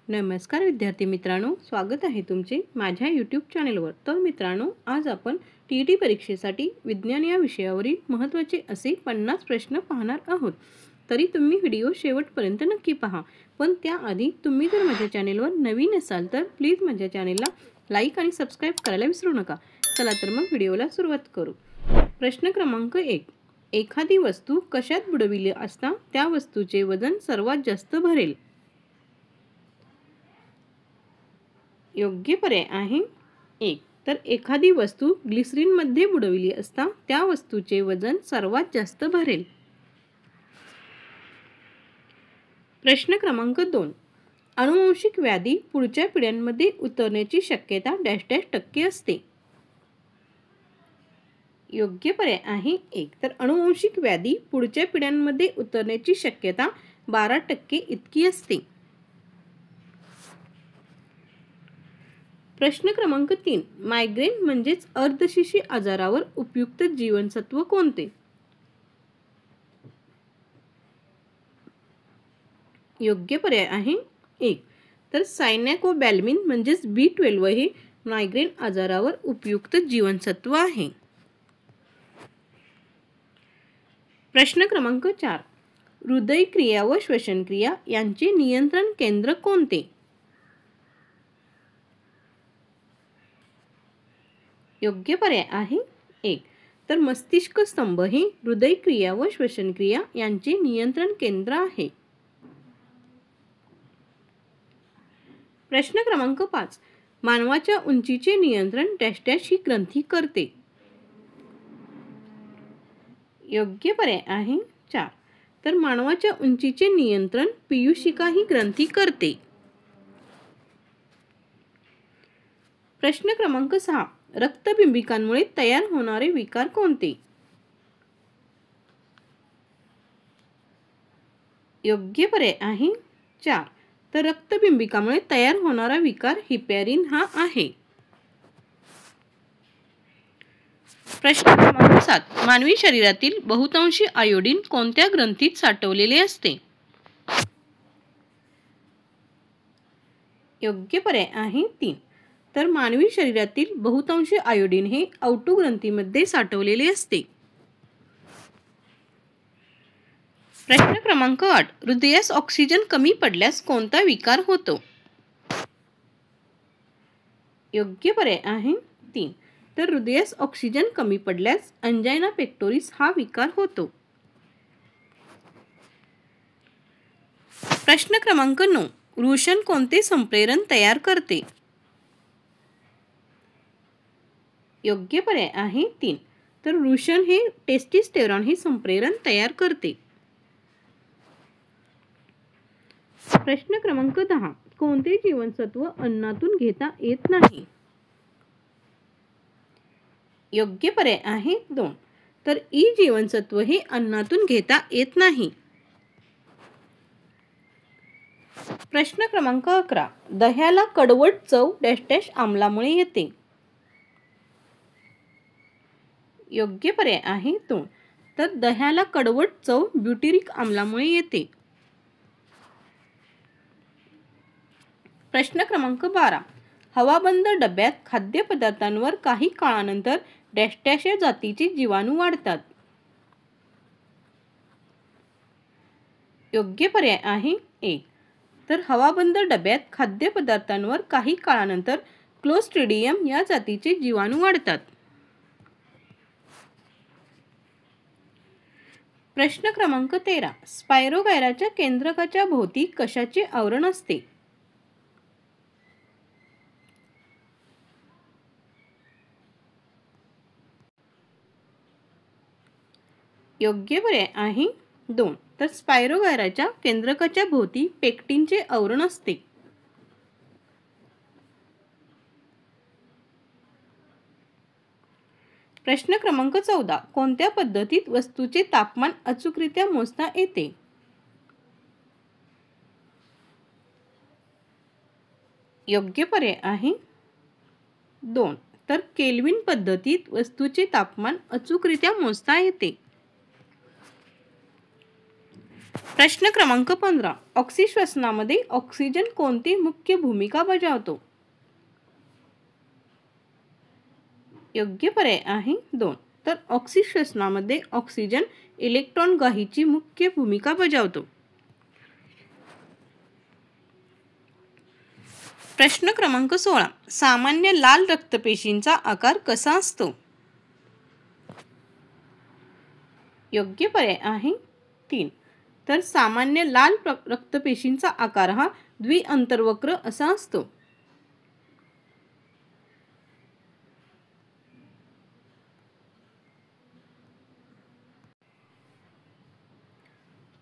नमस्कार विद्यार्थी मित्रांनो, स्वागत आहे तुमचे माझ्या यूट्यूब चॅनलवर। तर मित्रांनो, आज आपण टीईटी परीक्षेसाठी विज्ञान या विषयावरील महत्त्वाचे असे 50 प्रश्न पाहणार आहोत। तरी तुम्ही व्हिडिओ शेवटपर्यंत नक्की पहा। पण त्याआधी तुम्ही जर माझ्या चॅनलवर नवीन असाल तर प्लीज माझ्या चॅनलला लाईक आणि सबस्क्राइब करायला विसरू नका। चला तर मग व्हिडिओला सुरुवात करू। प्रश्न क्रमांक 1, एखादी वस्तू कशात बुडविली असता त्या वस्तूचे वजन सर्वात जास्त भरेल? योग्य पर्याय आहे 1, तर एखादी वस्तू ग्लिसरीनमध्ये बुडविली असता त्या वस्तूचे वजन सर्वात जास्त भरेल। प्रश्न क्रमांक 2, अनुवांशिक व्याधी पुढच्या पिढ्यांमध्ये उतरण्याची शक्यता डॅश डॅश टक्के असते? योग्य पर्याय आहे 1, तर अनुवांशिक व्याधी पुढच्या पिढ्यांमध्ये उतरण्याची शक्यता 12% इतकी असते। प्रश्न क्रमांक 3, मायग्रेन म्हणजेच अर्धशिशी आजारावर उपयुक्त जीवनसत्व कोणते? योग्य पर्याय आहे 1, तर सायनॅकोबॅल्मिन म्हणजेच B12 हे मायग्रेन आजारावर उपयुक्त जीवनसत्व आहे। प्रश्न क्रमांक 4, हृदयक्रिया व श्वसनक्रिया यांचे नियंत्रण केंद्र कोणते? योग्य पर्याय आहे 1, तर मस्तिष्क स्तंभ हे हृदयक्रिया व श्वसनक्रिया यांचे नियंत्रण केंद्र आहे। प्रश्न क्रमांक 5, मानवाच्या उंचीचे नियंत्रण डॅश डॅश ही ग्रंथी करते? योग्य पर्याय आहे 4, तर मानवाच्या उंचीचे नियंत्रण पीयूषिका ही ग्रंथी करते। प्रश्न क्रमांक 6, रक्तबिंबिकांमुळे तयार होणारे विकार कोणते? योग्य पर्याय आहे 4, तर रक्तबिंबिकामुळे तयार होणारा विकार हिपॅरिन हा आहे। प्रश्न क्रमांक 7, मानवी शरीरातील बहुतांशी आयोडीन कोणत्या ग्रंथीत साठवलेले असते? योग्य पर्याय आहे 3, तर मानवी शरीरातील बहुतांशी आयोडीन हे औटो ग्रंथीमध्ये साठवलेले असते। प्रश्न क्रमांक 8, हृदयास ऑक्सिजन कमी पडल्यास कोणता विकार होतो? योग्य पर्याय आहे 3, तर हृदयास ऑक्सिजन कमी पडल्यास अंजायना पेक्टोरिस हा विकार होतो। प्रश्न क्रमांक 9, वृषण कोणते संप्रेरण तयार करते? योग्य पर्याय आहे 3, तर वृषण हे टेस्टोस्टेरॉन हे संप्रेरण तयार करते। प्रश्न क्रमांक 10, कोणते जीवनसत्व अन्नातून घेता येत नाही? योग्य पर्याय आहे 2, तर ई जीवनसत्व हे अन्नातून घेता येत नाही। प्रश्न क्रमांक 11, दह्याला कडवट चव डॅश डॅश आम्लामुळे येते? योग्य पर्याय आहे 2, तर दह्याला कडवट चव ब्युटेरिक आम्लामुळे येते। प्रश्न क्रमांक 12, हवाबंद डब्यात खाद्यपदार्थांवर काही काळानंतर डॅश डॅश या जातीचे जीवाणू वाढतात? योग्य पर्याय आहे 1, तर हवाबंद डब्यात खाद्यपदार्थांवर काही काळानंतर क्लोस्ट्रिडियम या जातीचे जीवाणू वाढतात। प्रश्न क्रमांक 13, स्पायरोगायराच्या केंद्रकाच्या भोवती कशाचे आवरण असते? योग्य पर्याय आहे 2, तर स्पायरोगायराच्या केंद्रकाच्या भोवती पेक्टिनचे आवरण असते। प्रश्न क्रमांक 14, कोणत्या पद्धतीत वस्तूचे तापमान अचूकरित्या मोजता येते? योग्य पर्याय आहे 2, तर केल्विन पद्धतीत वस्तूचे तापमान अचूकरित्या मोजता येते। प्रश्न क्रमांक 15. ऑक्सिश्वसनामध्ये ऑक्सिजन कोणती मुख्य भूमिका बजावतो? योग्य पर्याय आहे 2. तर ऑक्सिश्वसनामध्ये ऑक्सिजन इलेक्ट्रॉन गाहीची मुख्य भूमिका बजावतो. प्रश्न क्रमांक 16. सामान्य लाल रक्तपेशींचा आकार कसा असतो? योग्य पर्याय आहे 3. तर सामान्य लाल रक्तपेशींचा आकार हा द्विअंतर्वक्र असा असतो.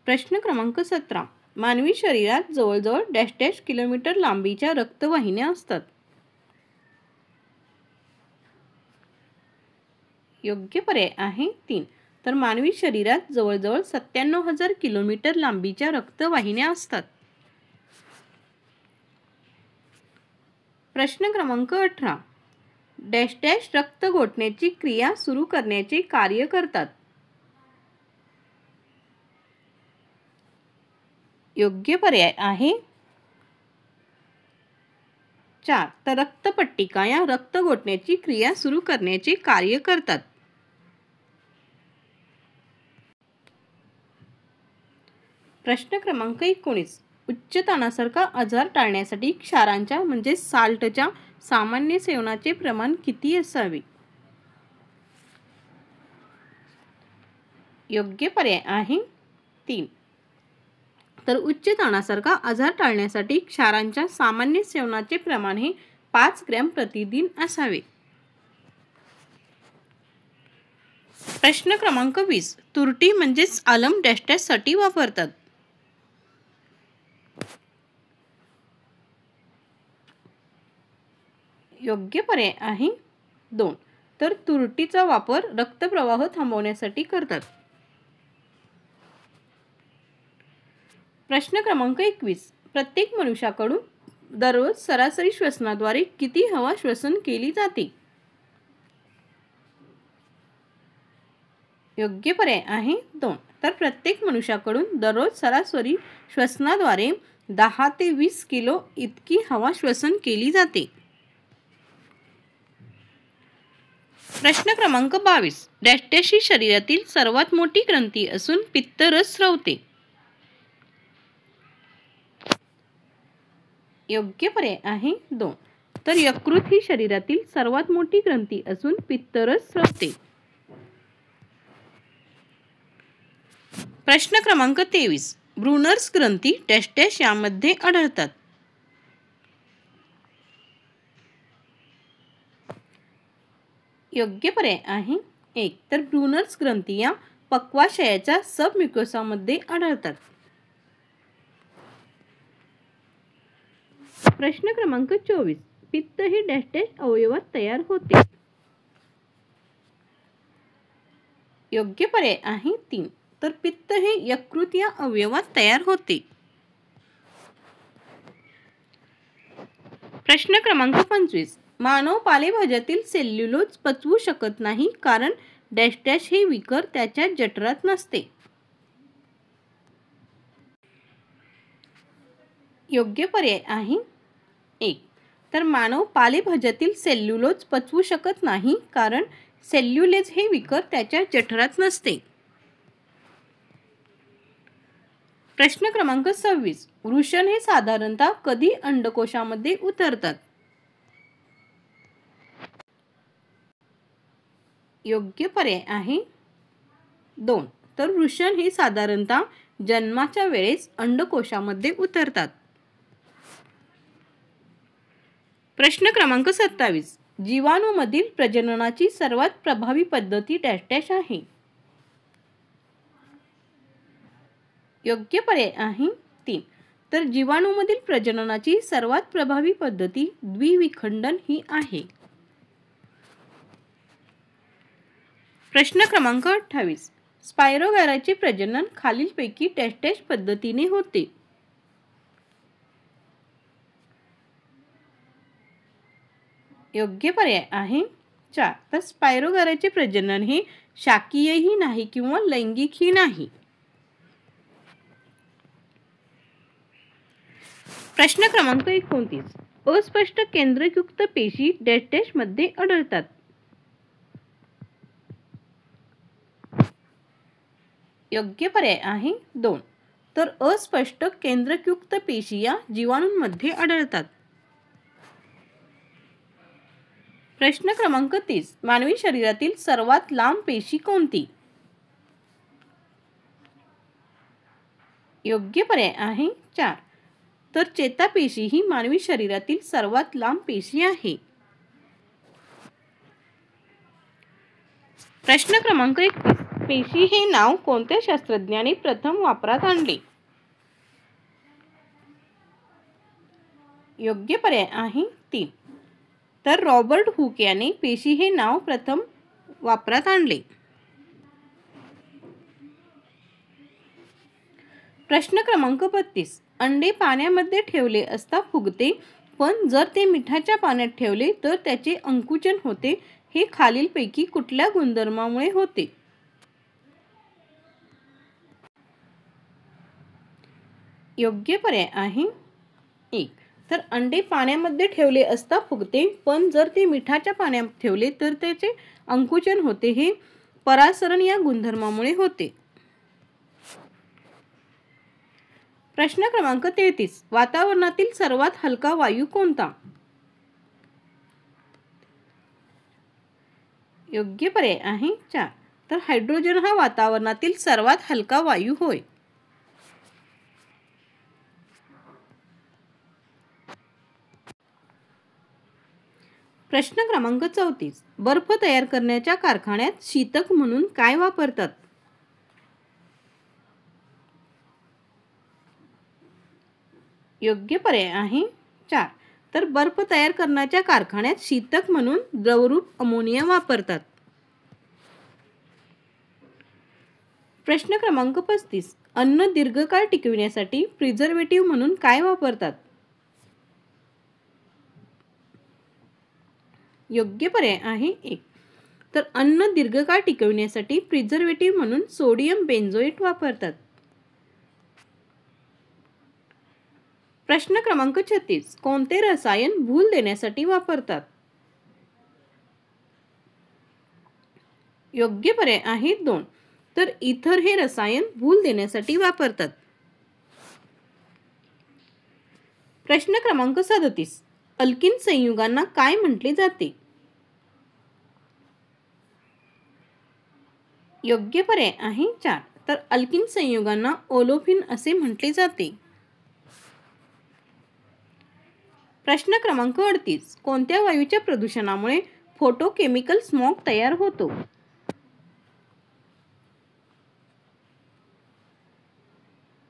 प्रश्न क्रमांक 17. मानवी शरीरात जवळजवळ डॅश डॅश किलोमीटर लांबीच्या रक्तवाहिन्या असतात. योग्य पर्याय आहे 3. तर मानवी शरीरात जवळजवळ 97,000 किलोमीटर लांबीच्या रक्तवाहिन्या असतात. प्रश्न क्रमांक 18. डॅश डॅश रक्त गोठण्याची क्रिया सुरू करण्याचे कार्य करतात. योग्य पर्याय आहे 4. तर रक्तपट्टिका या रक्त गोठण्याची क्रिया सुरू करण्याचे कार्य करतात. प्रश्न क्रमांक 19. उच्च ताणासारखा आजार टाळण्यासाठी क्षारांच्या म्हणजे साल्टच्या सामान्य सेवनाचे प्रमाण किती असावे? योग्य पर्याय आहे 3. तर उच्च ताणासारखा आजार टाळण्यासाठी क्षारांच्या सामान्य सेवनाचे प्रमाण हे 5 ग्रॅम प्रतिदिन असावे. प्रश्न क्रमांक 20. तुरटी म्हणजेच आलम डॅश डॅश साठी वापरतात. योग्य पर्याय आहे 2. तर तुरटीचा वापर रक्तप्रवाह थांबवण्यासाठी करतात. प्रश्न क्रमांक 21. प्रत्येक मनुष्याकडून दररोज सरासरी श्वसनाद्वारे किती हवा श्वसन केली जाते? योग्य पर्याय आहे 2. तर प्रत्येक मनुष्याकडून दररोज सरासरी श्वसनाद्वारे 10 ते 20 किलो इतकी हवा श्वसन केली जाते. प्रश्न क्रमांक 22. डॅश डॅश ही शरीरातील सर्वात मोठी ग्रंथी असून पित्तरस स्रवते. योग्य पर्याय आहे 2. तर यकृत ही शरीरातील सर्वात मोठी ग्रंथी असून पित्तरस स्रवते. प्रश्न क्रमांक 23. ब्रुनर्स ग्रंथी डॅश डॅश यामध्ये आढळतात. योग्य पर्याय आहे 1. तर ब्रुनर्स ग्रंथी या पक्वाशयाच्या सबम्युकोसामध्ये आढळतात. प्रश्न क्रमांक 24. पित्त हे डॅश डॅश अवयवात तयार होते. योग्य पर्याय आहे 3. तर पित्त हे यकृत या अवयवात तयार होते. प्रश्न क्रमांक 25. मानव पालेभाज्यातील सेल्युलोज पचवू शकत नाही कारण डॅश डॅश हे विकर त्याच्या जठरात नसते. योग्य पर्याय आहे 1. तर मानव पालेभाज्यातील सेल्युलोज पचवू शकत नाही कारण सेल्युलोज हे विकर त्याच्या जठरात नसते. प्रश्न क्रमांक 26. वृषण हे साधारणतः कधी अंडकोशामध्ये उतरतात? योग्य पर्याय आहे 2. तर वृषण हे साधारणतः जन्माच्या वेळेस अंडकोशामध्ये उतरतात. प्रश्न क्रमांक 27. जीवाणूमधील प्रजननाची सर्वात प्रभावी पद्धती डॅश डॅश आहे. योग्य पर्याय आहे 3. तर जीवाणूमधील प्रजननाची सर्वात प्रभावी पद्धती द्विविखंडन ही आहे. प्रश्न क्रमांक 28. स्पायरोगॅराचे प्रजनन खालीलपैकी डॅश डॅश पद्धतीने होते. योग्य पर्याय आहे 4. तर स्पायरोगॅराचे प्रजनन हे शाकीयही नाही किंवा लैंगिकही नाही. प्रश्न क्रमांक 29. अस्पष्ट केंद्रयुक्त पेशी डॅश डॅश मध्ये आढळतात. योग्य पर्याय आहे 2. तर अस्पष्ट केंद्रयुक्त पेशी या जीवाणूंमध्ये आढळतात. प्रश्न क्रमांक 30. मानवी शरीरातील सर्वात लांब पेशी कोणती? योग्य पर्याय आहे 4. तर चेतापेशी ही मानवी शरीरातील सर्वात लांब पेशी आहे. प्रश्न क्रमांक 31. पेशी हे नाव कोणत्या शास्त्रज्ञाने प्रथम वापरात आणले? योग्य पर्याय आहे 3. तर रॉबर्ट हुक याने पेशी हे नाव प्रथम वापरात आणले. प्रश्न क्रमांक 32. अंडे पाण्यामध्ये ठेवले असता फुगते, पण जर ते मिठाच्या पाण्यात ठेवले तर त्याचे अंकुचन होते. हे खालीलपैकी कुठल्या गुणधर्मामुळे होते? योग्य पर्याय आहे 1. तर अंडे पाण्यामध्ये ठेवले असता फुगते, पण जर ते मिठाच्या पाण्यात ठेवले तर त्याचे अंकुचन होते. हे परासरण या गुणधर्मामुळे होते. प्रश्न क्रमांक 33. वातावरणातील सर्वात हलका वायू कोणता? योग्य पर्याय आहे 4. तर हायड्रोजन हा वातावरणातील सर्वात हलका वायू होय. प्रश्न क्रमांक 34. बर्फ तयार करण्याच्या कारखान्यात शीतक म्हणून काय वापरतात? योग्य पर्याय आहे 4. तर बर्फ तयार करण्याच्या कारखान्यात शीतक म्हणून द्रवरूप अमोनिया वापरतात. प्रश्न क्रमांक 35. अन्न दीर्घकाळ टिकविण्यासाठी प्रिझर्वेटिव्ह म्हणून काय वापरतात? योग्य पर्याय आहे 1. तर अन्न दीर्घकाळ टिकविण्यासाठी प्रिझर्वेटिव्ह म्हणून सोडियम बेंझोएट वापरतात. प्रश्न क्रमांक 36. कोणते रसायन भूल देण्यासाठी वापरतात? योग्य पर्याय आहे 2. तर इथर हे रसायन भूल देण्यासाठी वापरतात. प्रश्न क्रमांक 37. अल्किन संयुगांना काय म्हटले जाते? योग्य पर्याय आहे 4. तर अल्किन संयुगांना ओलोफिन असे म्हटले जाते. प्रश्न क्रमांक 38. कोणत्या वायूच्या प्रदूषणामुळे फोटोकेमिकल स्मॉग तयार होतो?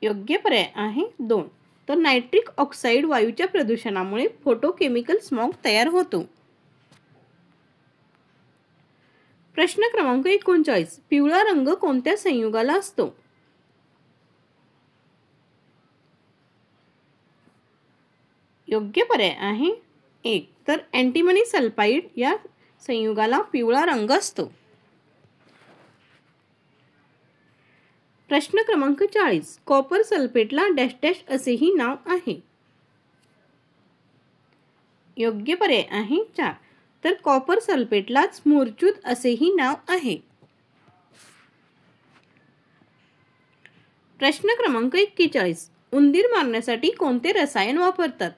योग्य पर्याय आहे 2. तर नायट्रिक ऑक्साईड वायूच्या प्रदूषणामुळे फोटोकेमिकल स्मॉग तयार होतो. प्रश्न क्रमांक 39. पिवळा रंग कोणत्या संयुगाला असतो? योग्य पर्याय आहे 1. तर अँटिमनी सल्फाइड या संयुगाला पिवळा रंग असतो. प्रश्न क्रमांक 40. कॉपर सल्फेटला डॅश डॅश असेही नाव आहे. योग्य पर्याय आहे 4. तर कॉपर सल्फेटलाच मूर्छित असेही नाव आहे. प्रश्न क्रमांक 41. उंदीर मारण्यासाठी कोणते रसायन वापरतात?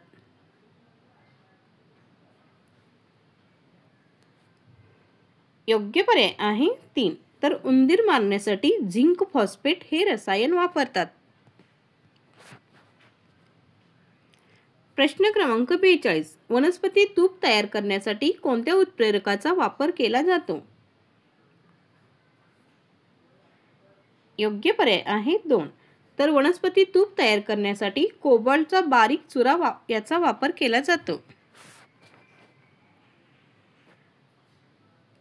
योग्य पर्याय आहे 3. तर उंदीर मारण्यासाठी झिंक फॉस्फेट हे रसायन वापरतात. प्रश्न क्रमांक 42. वनस्पती तूप तयार करण्यासाठी कोणत्या उत्प्रेरकाचा वापर केला जातो? योग्य पर्याय आहे 2. तर वनस्पती तूप तयार करण्यासाठी कोबाल्टचा बारीक चुरा याचा वापर केला जातो.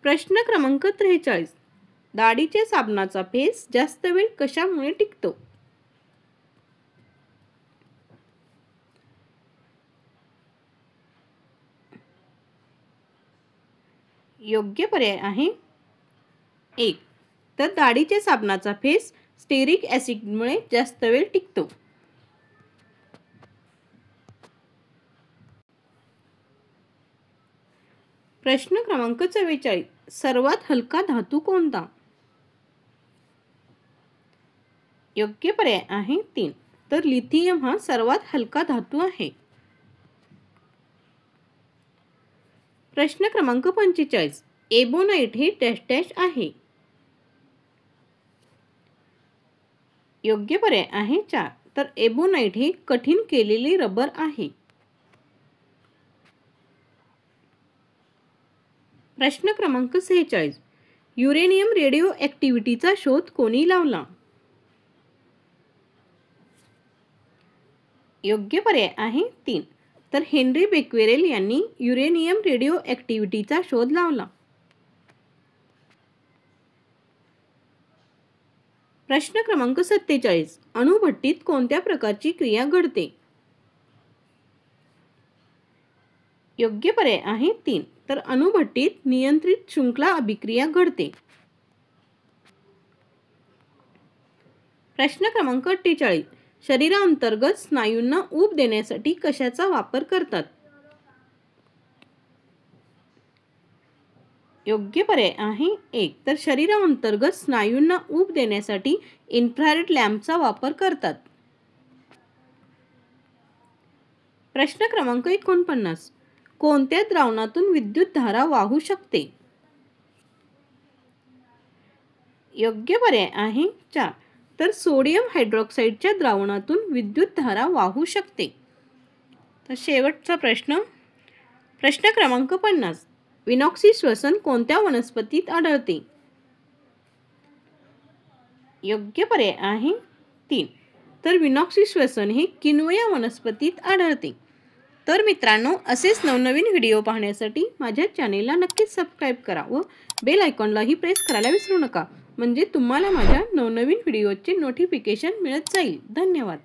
प्रश्न क्रमांक 43. दाढीच्या साबणाचा फेस जास्त वेळ कशामुळे टिकतो? योग्य पर्याय आहे 1. तर दाढीच्या साबणाचा फेस स्टेरिक ॲसिडमुळे जास्त वेळ टिकतो. प्रश्न क्रमांक 44, सर्वात हलका धातू कोणता? योग्य पर्याय आहे 3, तर लिथियम हा सर्वात हलका धातू आहे. प्रश्न क्रमांक 45, एबोनाइट हे डॅश डॅश आहे. योग्य पर्याय आहे 4, तर एबोनाइट हे कठीण केलेले रबर आहे. प्रश्न क्रमांक 46, युरेनियम रेडिओ ॲक्टिव्हिटीचा शोध कोणी लावला? योग्य पर्याय आहे 3, तर हेनरी बेक्वेरेल यांनी युरेनियम रेडिओ ॲक्टिव्हिटीचा शोध लावला. प्रश्न क्रमांक 47, अणुभट्टीत कोणत्या प्रकारची क्रिया घडते? योग्य पर्याय आहे 3, तर अणुभट्टीत नियंत्रित शृंखला अभिक्रिया घडते. प्रश्न क्रमांक 48, शरीरांतर्गत स्नायूंना ऊब देण्यासाठी कशाचा वापर करतात? योग्य पर्याय आहे 1, तर शरीरांतर्गत स्नायूंना ऊब देण्यासाठी इन्फ्रारेड लॅम्पचा वापर करतात. प्रश्न क्रमांक 49, कोणत्या द्रावणातून विद्युतधारा वाहू शकते? योग्य पर्याय आहे 4, तर सोडियम हायड्रॉक्साईडच्या द्रावणातून विद्युतधारा वाहू शकते. तर शेवटचा प्रश्न क्रमांक 50, विनॉक्सी श्वसन कोणत्या वनस्पतीत आढळते? योग्य पर्याय आहे 3, तर विनॉक्सी श्वसन हे किनोया वनस्पतीत आढळते. तर मित्रांनो, असेच नवनवीन व्हिडिओ पाहण्यासाठी माझ्या चॅनेलला नक्कीच सबस्क्राईब करा व बेल आयकॉनलाही प्रेस करायला विसरू नका, म्हणजे तुम्हाला माझ्या नवनवीन व्हिडिओचे नोटिफिकेशन मिळत जाईल. धन्यवाद.